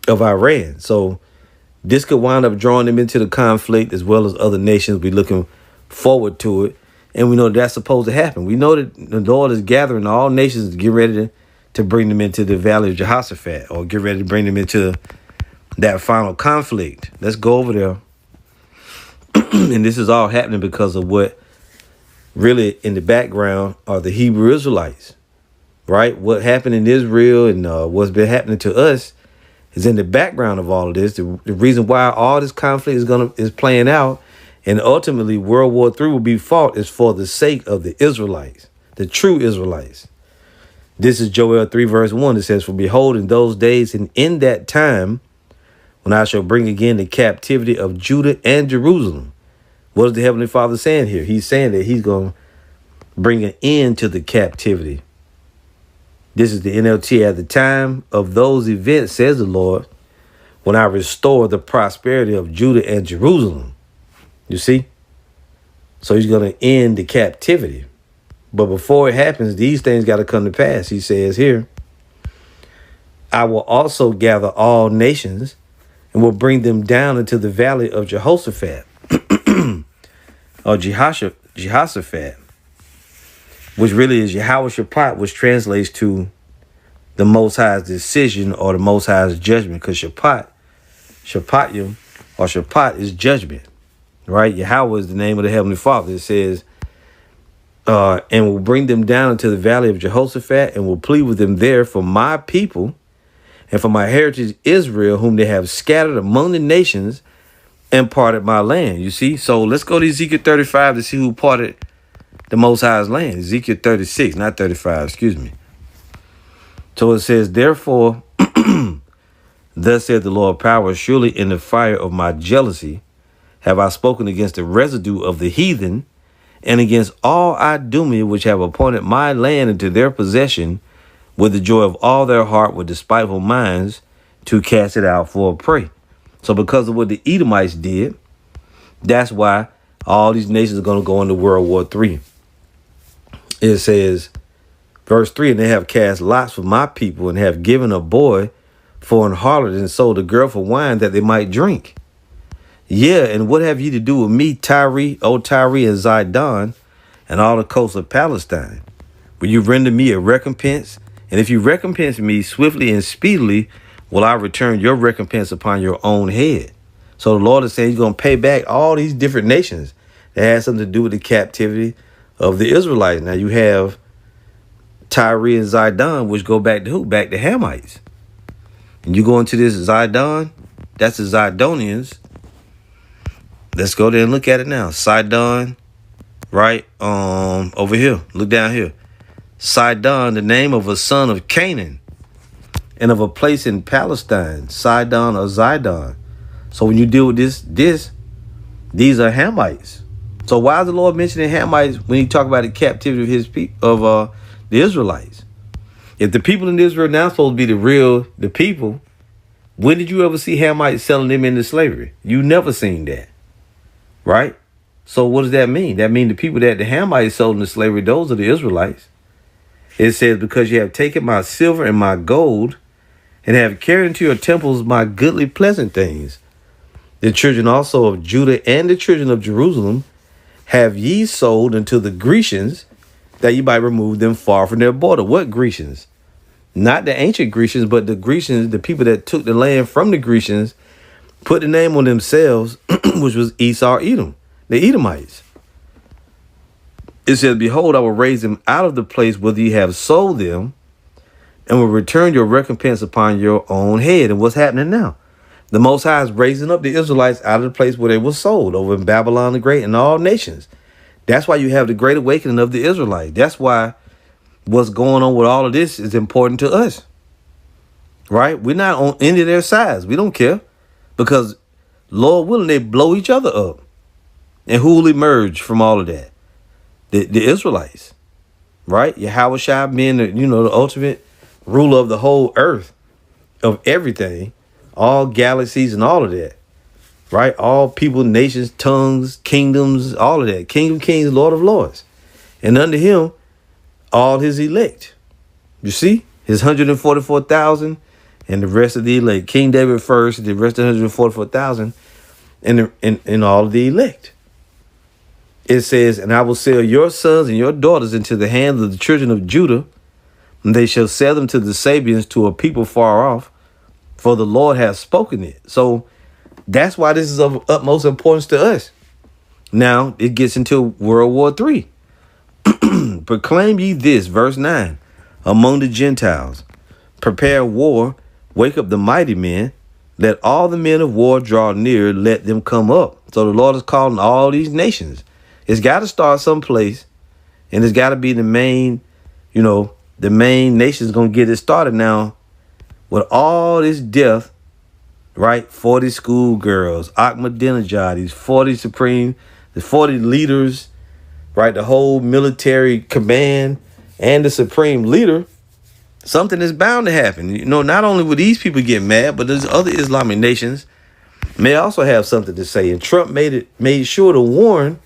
Iran. So this could wind up drawing them into the conflict, as well as other nations. We're looking forward to it, and we know that's supposed to happen. We know that the Lord is gathering all nations to get ready to bring them into the valley of Jehoshaphat, or get ready to bring them into that final conflict. Let's go over there. And this is all happening because of what really in the background are the Hebrew Israelites, right? What happened in Israel and what's been happening to us is in the background of all of this. The reason why all this conflict is playing out, and ultimately World War III will be fought, is for the sake of the Israelites, the true Israelites. This is Joel 3 verse 1. It says, "For behold, in those days and in that time, when I shall bring again the captivity of Judah and Jerusalem." What is the Heavenly Father saying here? He's saying that he's going to bring an end to the captivity. This is the NLT. "At the time of those events, says the Lord, when I restore the prosperity of Judah and Jerusalem." You see? So he's going to end the captivity. But before it happens, these things got to come to pass. He says here, "I will also gather all nations and will bring them down into the valley of Jehoshaphat," or Jehoshaphat, which really is YAHAWASHI, which translates to the Most High's decision or the Most High's judgment, because Shapatyum or Shapat is judgment, right? Yahweh is the name of the Heavenly Father. It says, "And will bring them down into the valley of Jehoshaphat, and will plead with them there for my people and for my heritage Israel, whom they have scattered among the nations and parted my land." You see? So let's go to Ezekiel 35 to see who parted the Most High's land. Ezekiel 36, not 35, excuse me. So it says, "Therefore, thus said the Lord power, surely in the fire of my jealousy have I spoken against the residue of the heathen, and against all Idumea, which have appointed my land into their possession with the joy of all their heart, with despiteful minds, to cast it out for a prey." So because of what the Edomites did, that's why all these nations are going to go into World War III. It says, verse 3, "And they have cast lots for my people, and have given a boy for an harlot, and sold a girl for wine, that they might drink. Yeah, and what have ye to do with me, Tyre, O Tyre and Zidon, and all the coasts of Palestine? Will you render me a recompense? And if you recompense me swiftly and speedily, will I return your recompense upon your own head." So the Lord is saying he's going to pay back all these different nations that has something to do with the captivity of the Israelites. Now you have Tyre and Zidon, which go back to who? Back to Hamites. And you go into this Zidon, that's the Zidonians. Let's go there and look at it now. Sidon, right? Over here. Look down here. Sidon, the name of a son of Canaan, and of a place in Palestine. Sidon or Zidon. So when you deal with this, these are Hamites. So why is the Lord mentioning Hamites when he talk about the captivity of his people, of the Israelites? If the people in Israel now supposed to be the people, when did you ever see Hamites selling them into slavery? You never seen that. Right? So what does that mean? That means the people that the Hamites sold into slavery, those are the Israelites. It says, "Because you have taken my silver and my gold, and have carried into your temples my goodly pleasant things. The children also of Judah and the children of Jerusalem have ye sold unto the Grecians, that ye might remove them far from their border." What Grecians? Not the ancient Grecians, but the Grecians, the people that took the land from the Grecians, put the name on themselves, which was Esau, Edom, the Edomites. It says, "Behold, I will raise them out of the place whither ye have sold them, and will return your recompense upon your own head. And what's happening now? The Most High is raising up the Israelites out of the place where they were sold, over in Babylon the Great and all nations. That's why you have the great awakening of the Israelites. That's why what's going on with all of this is important to us. Right? We're not on any of their sides. We don't care. Because, Lord willing, they blow each other up. And who will emerge from all of that? The Israelites. Right? YAHAWASHI being the ultimate ruler of the whole earth, of everything, all galaxies and all of that. Right? All people, nations, tongues, kingdoms, all of that. King of kings, Lord of lords. And under him, all his elect. You see? His 144,000 and the rest of the elect. King David first, the rest of the 144,000 and all of the elect. It says, and I will sell your sons and your daughters into the hands of the children of Judah, and they shall sell them to the Sabians, to a people far off, for the Lord has spoken it. So that's why this is of utmost importance to us. Now it gets into World War III. Proclaim ye this, verse 9, among the Gentiles. Prepare war, wake up the mighty men. Let all the men of war draw near, let them come up. So the Lord is calling all these nations. It's got to start someplace, and it's got to be the main, the main nation's going to get it started now with all this death, right? 40 schoolgirls, Ahmadinejad, these 40 the 40 leaders, right? The whole military command and the supreme leader. Something is bound to happen. Not only will these people get mad, but there's other Islamic nations may also have something to say. And Trump made sure to warn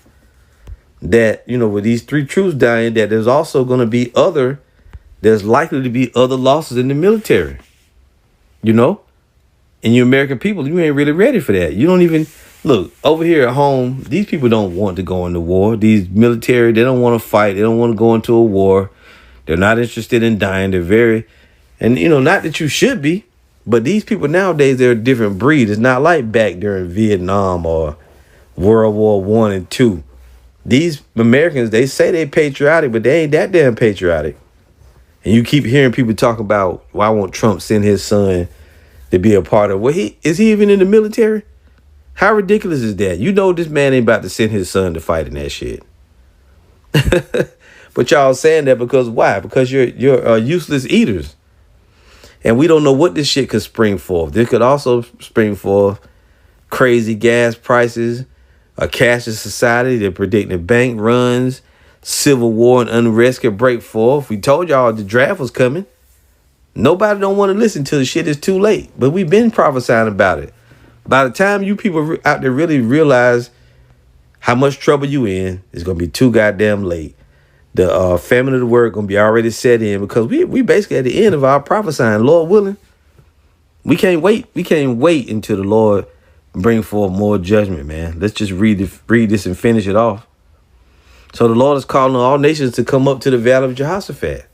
that, with these 3 troops dying, that there's also going to be there's likely to be other losses in the military, and you American people, you ain't really ready for that. You don't even look over here at home. These people don't want to go into war. These military, they don't want to fight. They don't want to go into a war. They're not interested in dying. They're not that you should be, but these people nowadays, they're a different breed. It's not like back during Vietnam or World War I and II. These Americans, they say they're patriotic, but they ain't that damn patriotic. And you keep hearing people talk about, why won't Trump send his son to be a part of? Is he even in the military? How ridiculous is that? This man ain't about to send his son to fight in that shit. But y'all saying that because why? Because you're useless eaters. And we don't know what this shit could spring forth. This could also spring forth crazy gas prices, a cashless society. They're predicting bank runs, civil war and unrest could break forth. We told y'all the draft was coming. Nobody don't want to listen till the shit is too late. But we've been prophesying about it. By the time you people out there really realize how much trouble you in, it's going to be too goddamn late. The famine of the word going to be already set in, because we basically at the end of our prophesying, Lord willing. We can't wait. We can't wait until the Lord bring forth more judgment, man. Let's just read this and finish it off. So the Lord is calling all nations to come up to the valley of Jehoshaphat.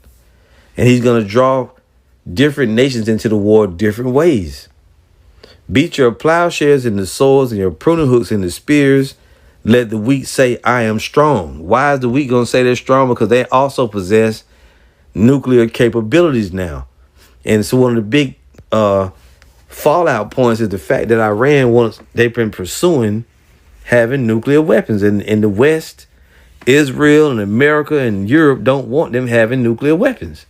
And he's going to draw different nations into the war different ways. Beat your plowshares in the swords and your pruning hooks in the spears. Let the weak say, I am strong. Why is the weak going to say they're strong? Because they also possess nuclear capabilities now. And so one of the big fallout points is the fact that Iran they've been pursuing having nuclear weapons. And in the West, Israel and America and Europe don't want them having nuclear weapons.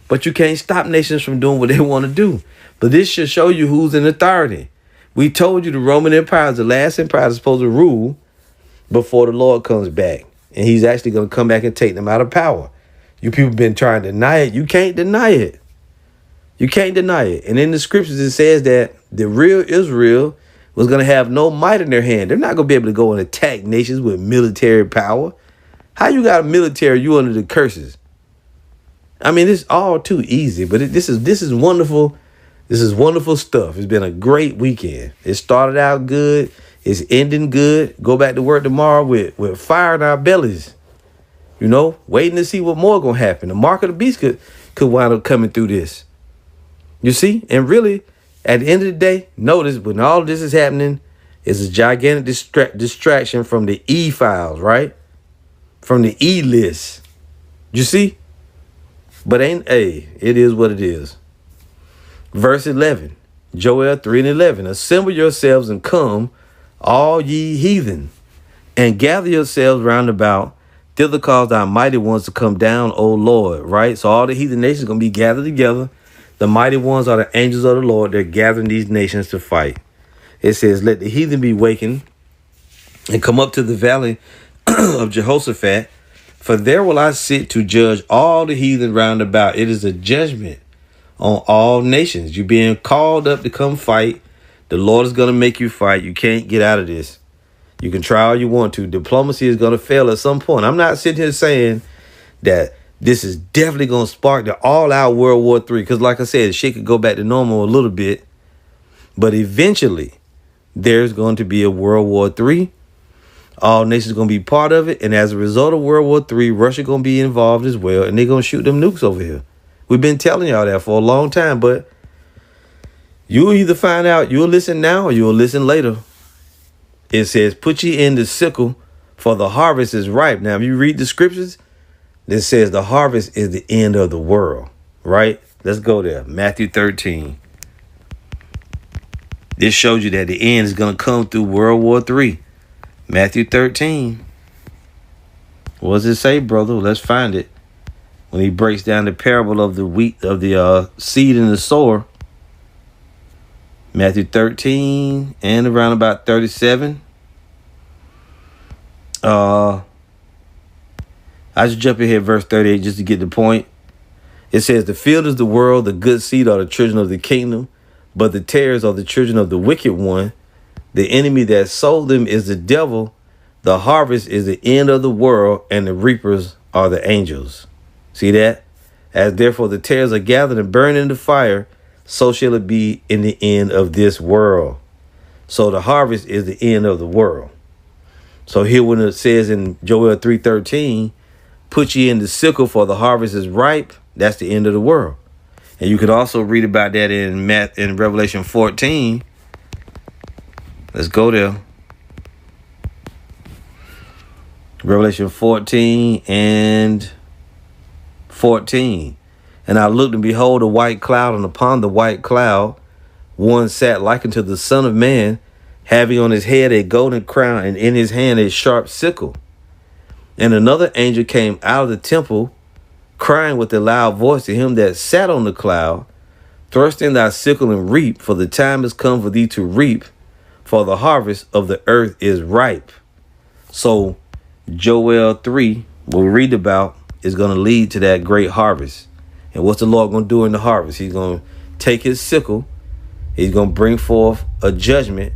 But you can't stop nations from doing what they want to do. But this should show you who's in authority. We told you the Roman Empire is the last empire that's supposed to rule before the Lord comes back. And he's actually going to come back and take them out of power. You people been trying to deny it. You can't deny it. You can't deny it. And in the scriptures, it says that the real Israel was going to have no might in their hand. They're not going to be able to go and attack nations with military power. How you got a military, you under the curses? I mean, it's all too easy, but this is wonderful. This is wonderful stuff. It's been a great weekend. It started out good. It's ending good. Go back to work tomorrow with fire in our bellies. Waiting to see what more going to happen. The mark of the beast could wind up coming through this. You see? And really, at the end of the day, notice when all of this is happening, it's a gigantic distraction from the E-files, right? From the E-list. You see? But it is what it is. Verse 11, Joel 3 and 11. Assemble yourselves and come, all ye heathen, and gather yourselves round about, thither cause thy mighty ones to come down, O Lord. Right? So all the heathen nations are going to be gathered together. The mighty ones are the angels of the Lord. They're gathering these nations to fight. It says, let the heathen be wakened and come up to the valley of Jehoshaphat, for there will I sit to judge all the heathen round about. It is a judgment on all nations. You're being called up to come fight. The Lord is going to make you fight. You can't get out of this. You can try all you want to. Diplomacy is going to fail at some point. I'm not sitting here saying that this is definitely going to spark the all-out World War III, because like I said, shit could go back to normal a little bit. But eventually, there's going to be a World War III. All nations are going to be part of it. And as a result of World War III, Russia going to be involved as well. And they're going to shoot them nukes over here. We've been telling y'all that for a long time. But you'll either find out, you'll listen now or you'll listen later. It says, put ye in the sickle, for the harvest is ripe. Now, if you read the scriptures, it says the harvest is the end of the world. Right? Let's go there. Matthew 13. This shows you that the end is going to come through World War III. Matthew 13. What does it say, brother? Let's find it. When he breaks down the parable of the wheat, of the seed and the sower. Matthew 13 and around about 37. I just jump ahead verse 38 just to get the point. It says, the field is the world, the good seed are the children of the kingdom, but the tares are the children of the wicked one. The enemy that sold them is the devil. The harvest is the end of the world, and the reapers are the angels. See that? As therefore the tares are gathered and burned in the fire, so shall it be in the end of this world. So the harvest is the end of the world. So here when it says in Joel 3:13, put ye in the sickle, for the harvest is ripe, that's the end of the world. And you could also read about that in Revelation 14. Let's go there. Revelation 14 and 14. And I looked, and behold, a white cloud, and upon the white cloud one sat like unto the Son of Man, having on his head a golden crown, and in his hand a sharp sickle. And another angel came out of the temple, crying with a loud voice to him that sat on the cloud, thrust in thy sickle and reap, for the time is come for thee to reap, for the harvest of the earth is ripe. So Joel 3, what we read about, is going to lead to that great harvest. And what's the Lord going to do in the harvest? He's going to take his sickle. He's going to bring forth a judgment,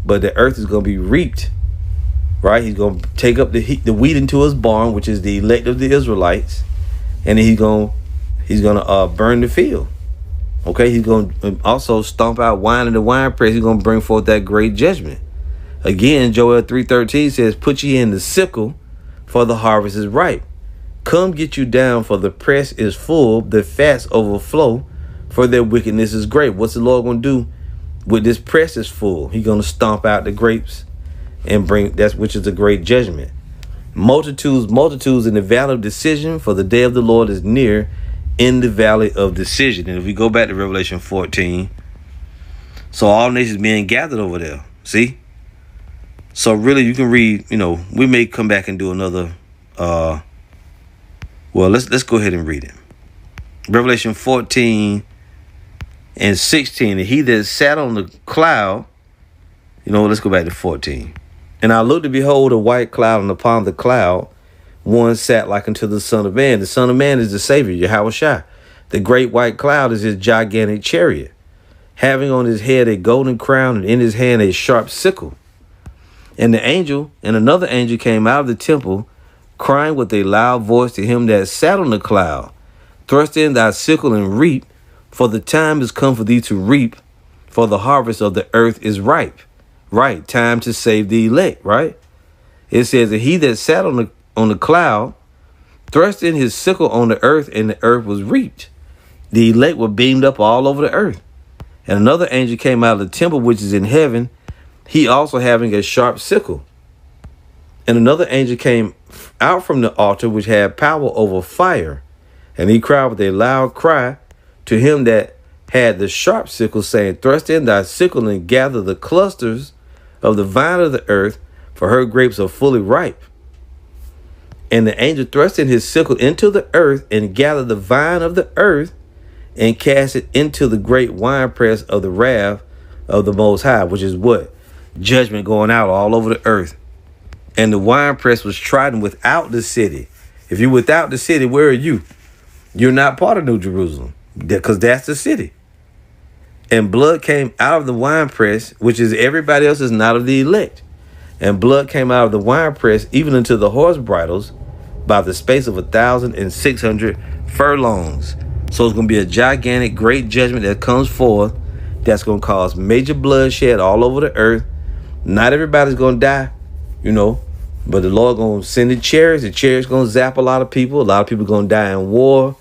but the earth is going to be reaped. Right? He's going to take up the wheat into his barn, which is the elect of the Israelites. And he's going to burn the field. Okay, he's going to also stomp out wine in the winepress. He's going to bring forth that great judgment. Again, Joel 3:13 says, put ye in the sickle, for the harvest is ripe. Come get you down, for the press is full, the fats overflow, for their wickedness is great. What's the Lord going to do with this press is full? He's going to stomp out the grapes and bring that which is a great judgment. Multitudes in the valley of decision, for the day of the Lord is near in the valley of decision. And if we go back to Revelation 14, so all nations being gathered over there. See? So really you can read, we may come back and do another, let's go ahead and read it. Revelation 14 and 16, and he that sat on the cloud, let's go back to 14. And I looked, and behold, a white cloud, and upon the cloud one sat like unto the Son of Man. The Son of Man is the Savior, YAHAWASHI. The great white cloud is his gigantic chariot, having on his head a golden crown, and in his hand a sharp sickle. And another angel came out of the temple, crying with a loud voice to him that sat on the cloud, thrust in thy sickle and reap, for the time is come for thee to reap, for the harvest of the earth is ripe. Right, time to save the elect, right? It says that he that sat on the cloud thrust in his sickle on the earth, and the earth was reaped. The elect were beamed up all over the earth. And another angel came out of the temple which is in heaven, he also having a sharp sickle. And another angel came out from the altar which had power over fire, And he cried with a loud cry to him that had the sharp sickle, saying, Thrust in thy sickle and gather the clusters of the vine of the earth, for her grapes are fully ripe. And the angel thrust in his sickle into the earth and gathered the vine of the earth and cast it into the great winepress of the wrath of the Most High, which is what? Judgment going out all over the earth. And the winepress was trodden without the city. If you're without the city, where are you? You're not part of New Jerusalem, because that's the city. And blood came out of the winepress, which is everybody else is not of the elect. And blood came out of the winepress, even unto the horse bridles, by the space of 1,600 furlongs. So it's going to be a gigantic, great judgment that comes forth that's going to cause major bloodshed all over the earth. Not everybody's going to die, but the Lord going to send the chariots. The chariots going to zap a lot of people. A lot of people going to die in war.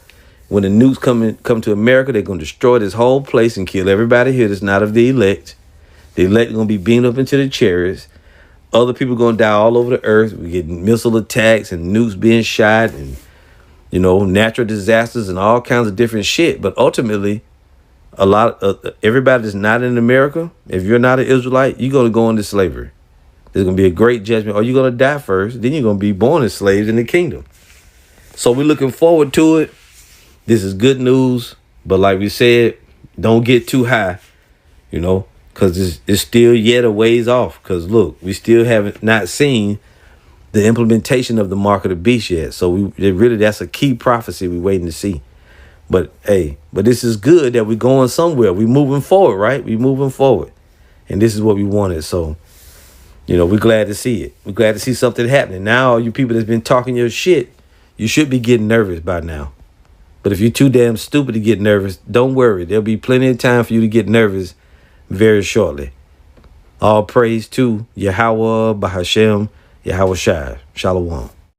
When the nukes come to America, they're going to destroy this whole place and kill everybody here that's not of the elect. The elect are going to be beamed up into the chariots. Other people going to die all over the earth. We get missile attacks and nukes being shot and, natural disasters and all kinds of different shit. But ultimately, a lot of everybody that's not in America, if you're not an Israelite, you're going to go into slavery. There's going to be a great judgment. Or you're going to die first. Then you're going to be born as slaves in the kingdom. So we're looking forward to it. This is good news. But like we said, don't get too high, because it's still yet a ways off. Because look, we still haven't not seen the implementation of the mark of the beast yet. So that's a key prophecy we're waiting to see. But this is good that we're going somewhere. We're moving forward, right? We're moving forward. And this is what we wanted. So, we're glad to see it. We're glad to see something happening. Now, all you people that's been talking your shit, you should be getting nervous by now. But if you're too damn stupid to get nervous, don't worry. There'll be plenty of time for you to get nervous very shortly. All praise to YAHAWAH, BAHASHAM, YAHAWASHI. Shalom.